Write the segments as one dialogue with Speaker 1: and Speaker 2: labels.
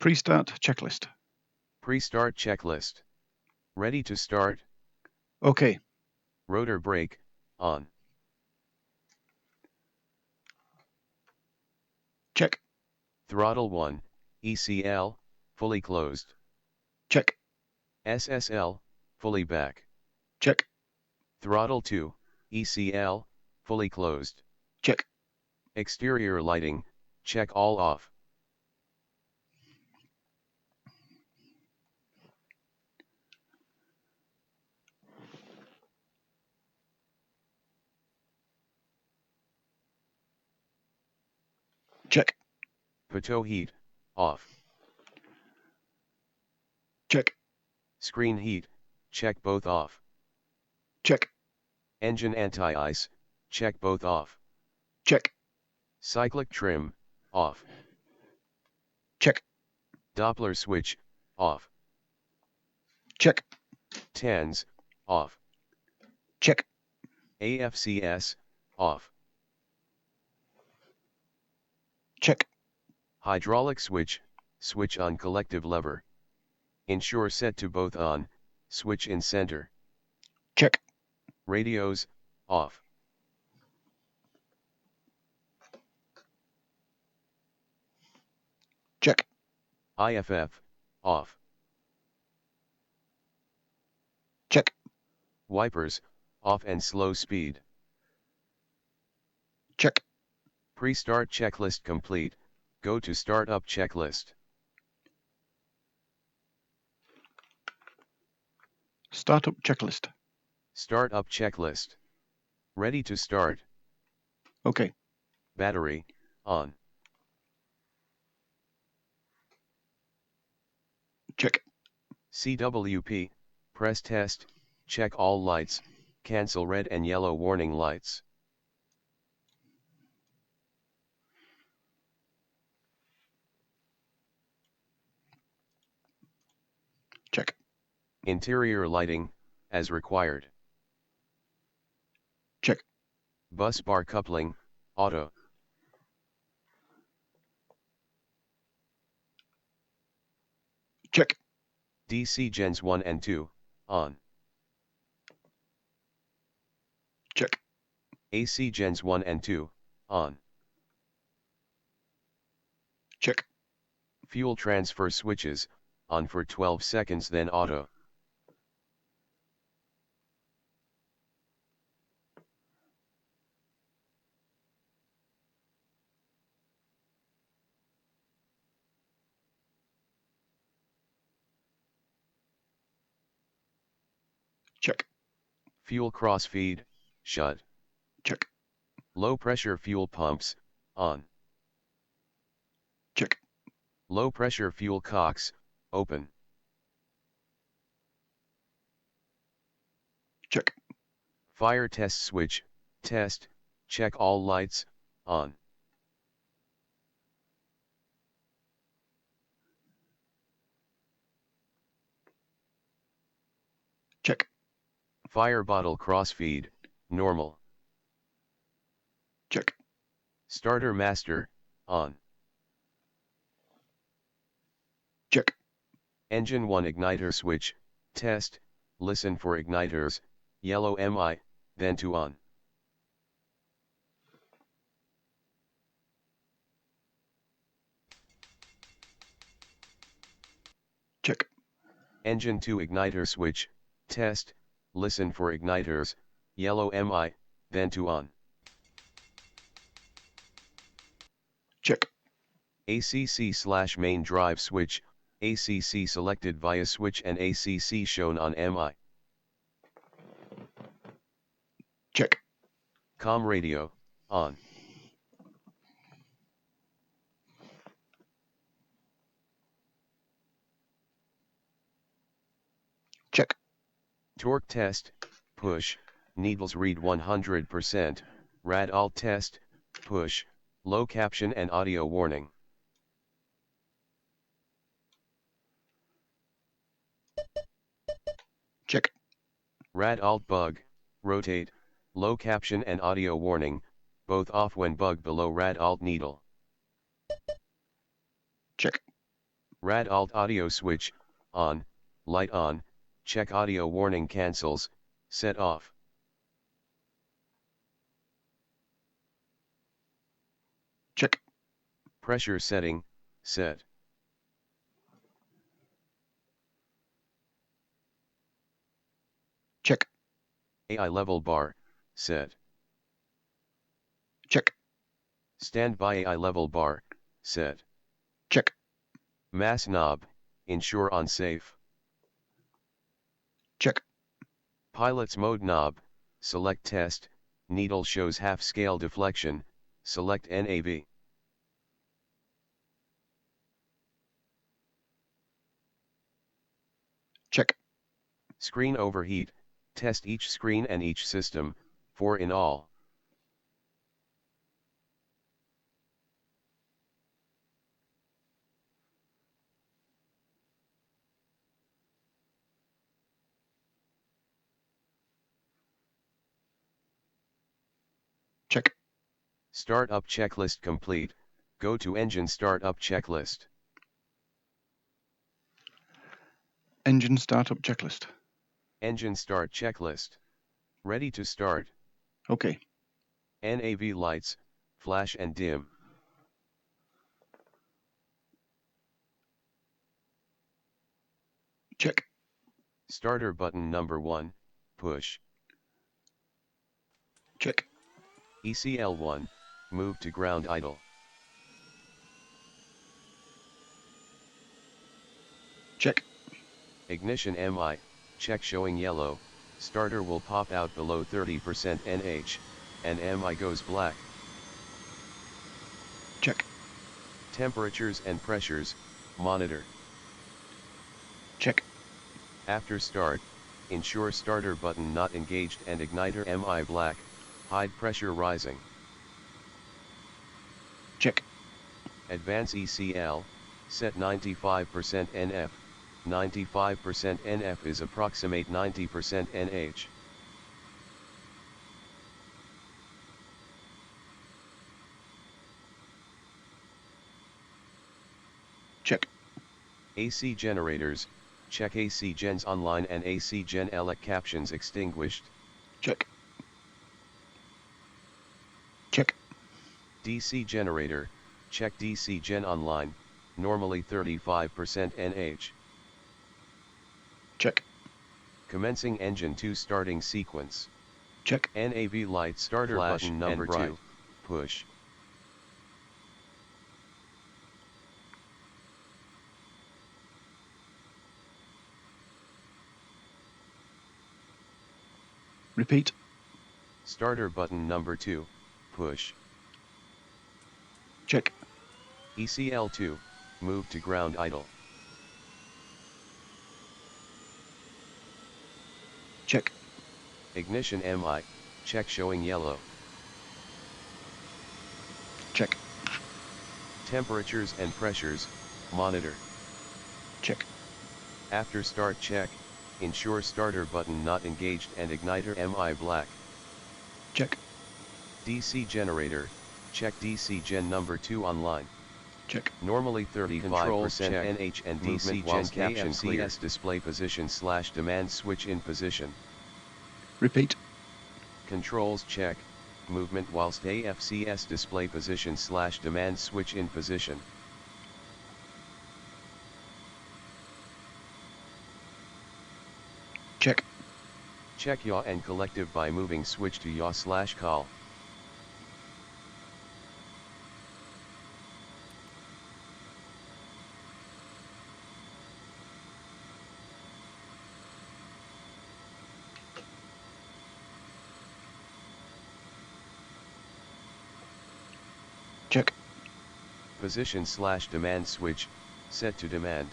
Speaker 1: Pre-start checklist.
Speaker 2: Pre-start checklist. Ready to start.
Speaker 1: OK.
Speaker 2: Rotor brake, on.
Speaker 1: Check.
Speaker 2: Throttle 1, ECL, fully closed.
Speaker 1: Check.
Speaker 2: SSL, fully back.
Speaker 1: Check.
Speaker 2: Throttle 2, ECL, fully closed.
Speaker 1: Check.
Speaker 2: Exterior lighting, check all off.
Speaker 1: Check.
Speaker 2: Pitot heat, off.
Speaker 1: Check.
Speaker 2: Screen heat, check both off.
Speaker 1: Check.
Speaker 2: Engine anti-ice, check both off.
Speaker 1: Check.
Speaker 2: Cyclic trim, off.
Speaker 1: Check.
Speaker 2: Doppler switch, off.
Speaker 1: Check.
Speaker 2: TANS, off.
Speaker 1: Check.
Speaker 2: AFCS, off.
Speaker 1: Check.
Speaker 2: Hydraulic switch, switch on collective lever. Ensure set to both on, switch in center.
Speaker 1: Check.
Speaker 2: Radios, off.
Speaker 1: Check.
Speaker 2: IFF, off.
Speaker 1: Check.
Speaker 2: Wipers, off and slow speed.
Speaker 1: Check.
Speaker 2: Pre-start checklist complete, go to startup checklist.
Speaker 1: Startup checklist.
Speaker 2: Startup checklist. Ready to start.
Speaker 1: OK.
Speaker 2: Battery, on.
Speaker 1: Check.
Speaker 2: CWP, press test, check all lights, cancel red and yellow warning lights.
Speaker 1: Check.
Speaker 2: Interior lighting, as required.
Speaker 1: Check.
Speaker 2: Bus bar coupling, auto.
Speaker 1: Check.
Speaker 2: DC gens 1 and 2, on.
Speaker 1: Check.
Speaker 2: AC gens 1 and 2, on.
Speaker 1: Check.
Speaker 2: Fuel transfer switches, on for 12 seconds then auto.
Speaker 1: Check.
Speaker 2: Fuel crossfeed, shut.
Speaker 1: Check.
Speaker 2: Low pressure fuel pumps, on.
Speaker 1: Check.
Speaker 2: Low pressure fuel cocks, open.
Speaker 1: Check.
Speaker 2: Fire test switch, test, check all lights, on.
Speaker 1: Check.
Speaker 2: Fire bottle crossfeed, normal.
Speaker 1: Check.
Speaker 2: Starter master, on.
Speaker 1: Check.
Speaker 2: Engine 1 igniter switch, test, listen for igniters, yellow MI, then to on.
Speaker 1: Check.
Speaker 2: Engine 2 igniter switch, test, listen for igniters, yellow MI, then to on.
Speaker 1: Check.
Speaker 2: ACC/main drive switch, ACC selected via switch and ACC shown on MI.
Speaker 1: Check.
Speaker 2: COM radio, on.
Speaker 1: Check.
Speaker 2: Torque test, push, needles read 100%, rad alt test, push, low caption and audio warning.
Speaker 1: Check.
Speaker 2: Rad alt bug, rotate, low caption and audio warning, both off when bug below rad alt needle.
Speaker 1: Check.
Speaker 2: Rad Alt audio switch, on, light on, check audio warning cancels, set off.
Speaker 1: Check.
Speaker 2: Pressure setting, set.
Speaker 1: Check.
Speaker 2: AI level bar, set.
Speaker 1: Check.
Speaker 2: Standby AI level bar, set.
Speaker 1: Check.
Speaker 2: Mass knob, ensure on safe.
Speaker 1: Check.
Speaker 2: Pilot's mode knob, select test, needle shows half scale deflection, select NAV.
Speaker 1: Check.
Speaker 2: Screen overheat, test each screen and each system, 4 in all.
Speaker 1: Check.
Speaker 2: Startup checklist complete, go to engine startup checklist.
Speaker 1: Engine startup checklist.
Speaker 2: Engine start checklist. Ready to start.
Speaker 1: Okay.
Speaker 2: NAV lights, flash and dim.
Speaker 1: Check.
Speaker 2: Starter button number 1, push.
Speaker 1: Check.
Speaker 2: ECL1, move to ground idle.
Speaker 1: Check.
Speaker 2: Ignition MI, check showing yellow, starter will pop out below 30% NH, and MI goes black.
Speaker 1: Check.
Speaker 2: Temperatures and pressures, monitor.
Speaker 1: Check.
Speaker 2: After start, ensure starter button not engaged and igniter MI black, hide pressure rising.
Speaker 1: Check.
Speaker 2: Advance ECL, set 95% NF, 95% NF is approximate 90% NH.
Speaker 1: Check.
Speaker 2: AC generators, check AC gens online and AC gen elec captions extinguished.
Speaker 1: Check. Check.
Speaker 2: DC generator, check DC gen online, normally 35% NH.
Speaker 1: Check.
Speaker 2: Commencing engine 2 starting sequence.
Speaker 1: Check.
Speaker 2: NAV light starter
Speaker 3: Flash
Speaker 2: button number
Speaker 3: and bright.
Speaker 2: 2, push.
Speaker 1: Repeat.
Speaker 2: Starter button number 2, push.
Speaker 1: Check.
Speaker 2: ECL2, move to ground idle.
Speaker 1: Check.
Speaker 2: Ignition MI, check showing yellow.
Speaker 1: Check.
Speaker 2: Temperatures and pressures, monitor.
Speaker 1: Check.
Speaker 2: After start check, ensure starter button not engaged and igniter MI black.
Speaker 1: Check.
Speaker 2: DC generator, check DC gen number 2 online.
Speaker 1: Check.
Speaker 2: Normally 35%
Speaker 3: check.
Speaker 2: NH and DC
Speaker 3: Movement
Speaker 2: gen
Speaker 3: whilst
Speaker 2: caption
Speaker 3: AFCS
Speaker 2: clear. Display position / demand switch in position.
Speaker 1: Repeat.
Speaker 2: Controls check, movement whilst AFCS display position / demand switch in position.
Speaker 1: Check.
Speaker 2: Check yaw and collective by moving switch to yaw / call.
Speaker 1: Check.
Speaker 2: Position / demand switch, set to demand.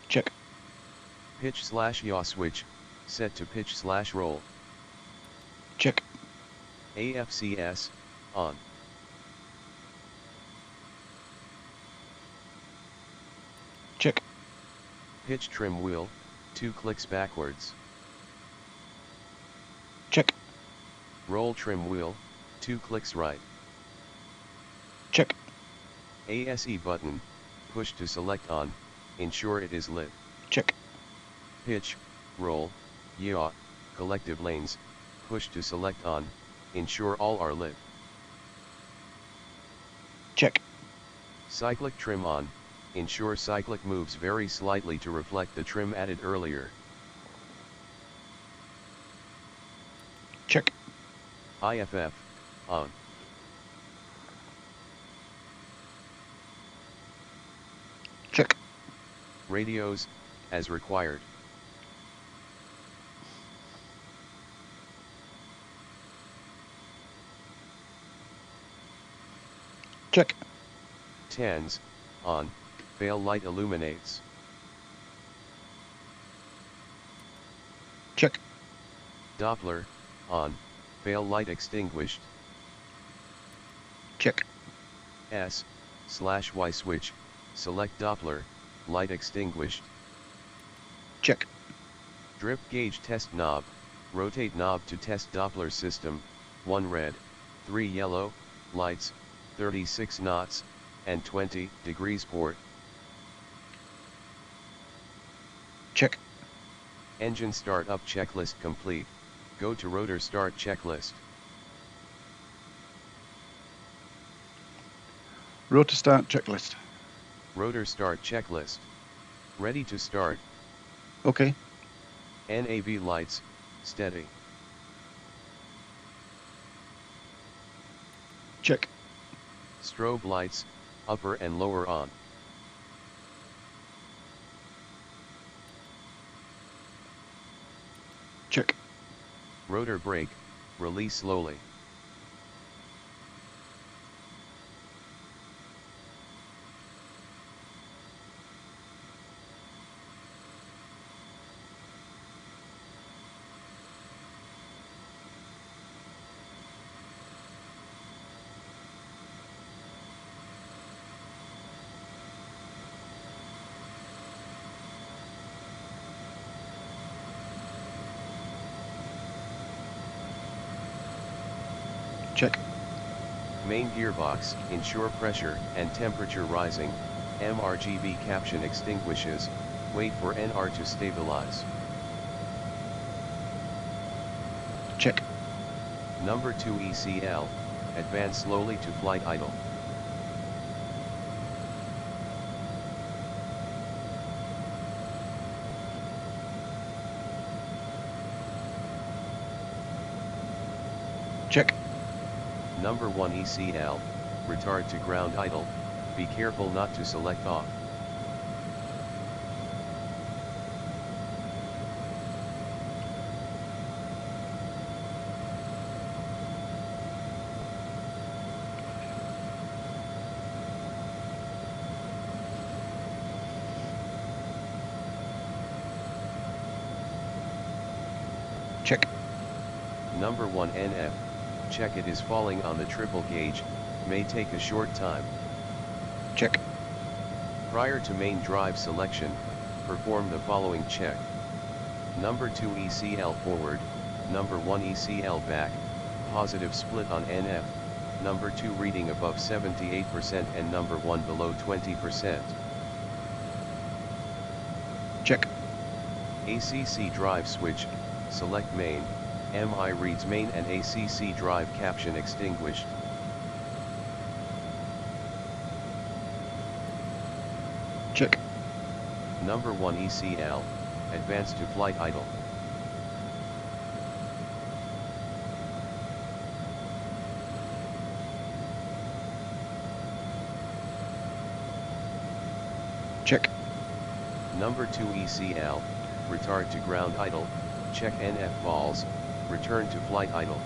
Speaker 1: Check.
Speaker 2: Pitch / yaw switch, set to pitch / roll.
Speaker 1: Check.
Speaker 2: AFCS, on.
Speaker 1: Check.
Speaker 2: Pitch trim wheel, 2 clicks backwards.
Speaker 1: Check.
Speaker 2: Roll trim wheel, 2 clicks right.
Speaker 1: Check.
Speaker 2: ASE button, push to select on, ensure it is lit.
Speaker 1: Check.
Speaker 2: Pitch, roll, yaw, collective lanes, push to select on, ensure all are lit.
Speaker 1: Check.
Speaker 2: Cyclic trim on, ensure cyclic moves very slightly to reflect the trim added earlier.
Speaker 1: Check.
Speaker 2: IFF, on.
Speaker 1: Check.
Speaker 2: Radios, as required.
Speaker 1: Check.
Speaker 2: TENS, on, fail light illuminates.
Speaker 1: Check.
Speaker 2: Doppler, on, fail light extinguished.
Speaker 1: Check.
Speaker 2: S/Y switch, select Doppler, light extinguished.
Speaker 1: Check.
Speaker 2: Drip gauge test knob, rotate knob to test Doppler system, 1 red, 3 yellow, lights, 36 knots, and 20 degrees port.
Speaker 1: Check.
Speaker 2: Engine startup checklist complete, go to rotor start checklist.
Speaker 1: Rotor start checklist.
Speaker 2: Rotor start checklist. Ready to start.
Speaker 1: Okay.
Speaker 2: NAV lights, steady.
Speaker 1: Check.
Speaker 2: Strobe lights, upper and lower on.
Speaker 1: Check.
Speaker 2: Rotor brake, release slowly.
Speaker 1: Check.
Speaker 2: Main gearbox, ensure pressure and temperature rising, MRGB caption extinguishes, wait for NR to stabilize.
Speaker 1: Check.
Speaker 2: Number 2 ECL, advance slowly to flight idle.
Speaker 1: Check.
Speaker 2: Number 1 ECL, retard to ground idle, be careful not to select off.
Speaker 1: Check.
Speaker 2: Number 1 NF, check it is falling on the triple gauge, may take a short time.
Speaker 1: Check.
Speaker 2: Prior to main drive selection, perform the following check. Number 2 ECL forward, number 1 ECL back, positive split on NF, number 2 reading above 78% and number 1 below 20%.
Speaker 1: Check.
Speaker 2: ACC drive switch, select main, MI reads main and ACC drive caption extinguished.
Speaker 1: Check.
Speaker 2: Number 1 ECL, advance to flight idle.
Speaker 1: Check.
Speaker 2: Number 2 ECL, retard to ground idle, check NF falls, return to flight idle.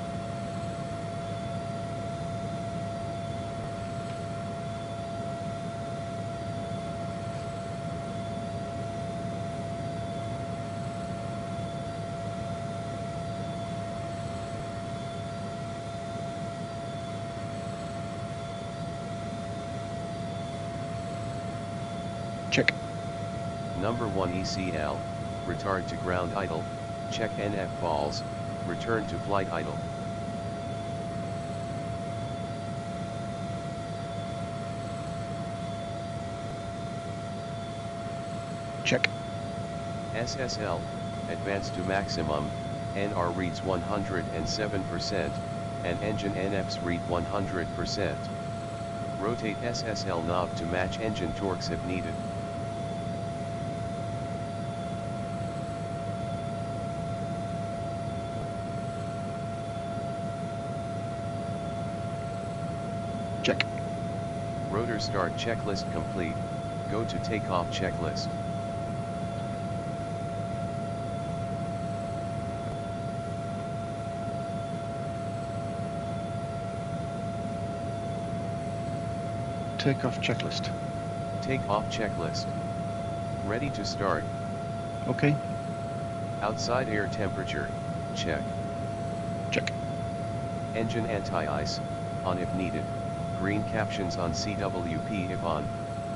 Speaker 1: Check.
Speaker 2: Number 1 ECL, retard to ground idle, check NF falls, return to flight idle.
Speaker 1: Check.
Speaker 2: SSL, advanced to maximum, NR reads 107%, and engine NFs read 100%. Rotate SSL knob to match engine torques if needed.
Speaker 1: Check.
Speaker 2: Rotor start checklist complete. Go to takeoff checklist.
Speaker 1: Takeoff checklist.
Speaker 2: Takeoff checklist. Ready to start.
Speaker 1: Okay.
Speaker 2: Outside air temperature, check.
Speaker 1: Check.
Speaker 2: Engine anti-ice, on if needed. Green captions on CWP if on.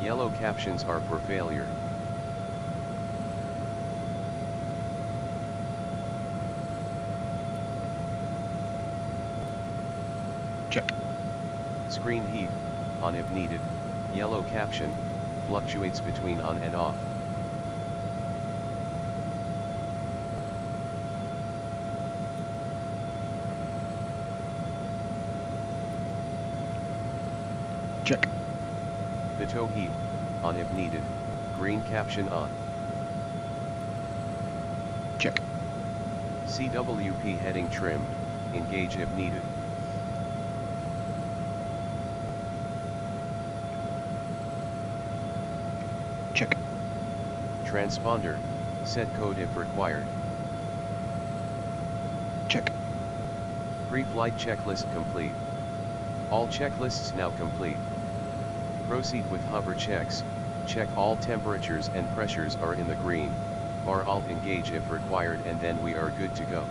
Speaker 2: Yellow captions are for failure.
Speaker 1: Check.
Speaker 2: Screen heat, on if needed. Yellow caption, fluctuates between on and off.
Speaker 1: Check.
Speaker 2: Pitot heat, on if needed. Green caption on.
Speaker 1: Check.
Speaker 2: CWP heading trimmed, engage if needed.
Speaker 1: Check.
Speaker 2: Transponder, set code if required.
Speaker 1: Check.
Speaker 2: Preflight checklist complete. All checklists now complete. Proceed with hover checks. Check all temperatures and pressures are in the green. Bar Alt engage if required, and then we are good to go.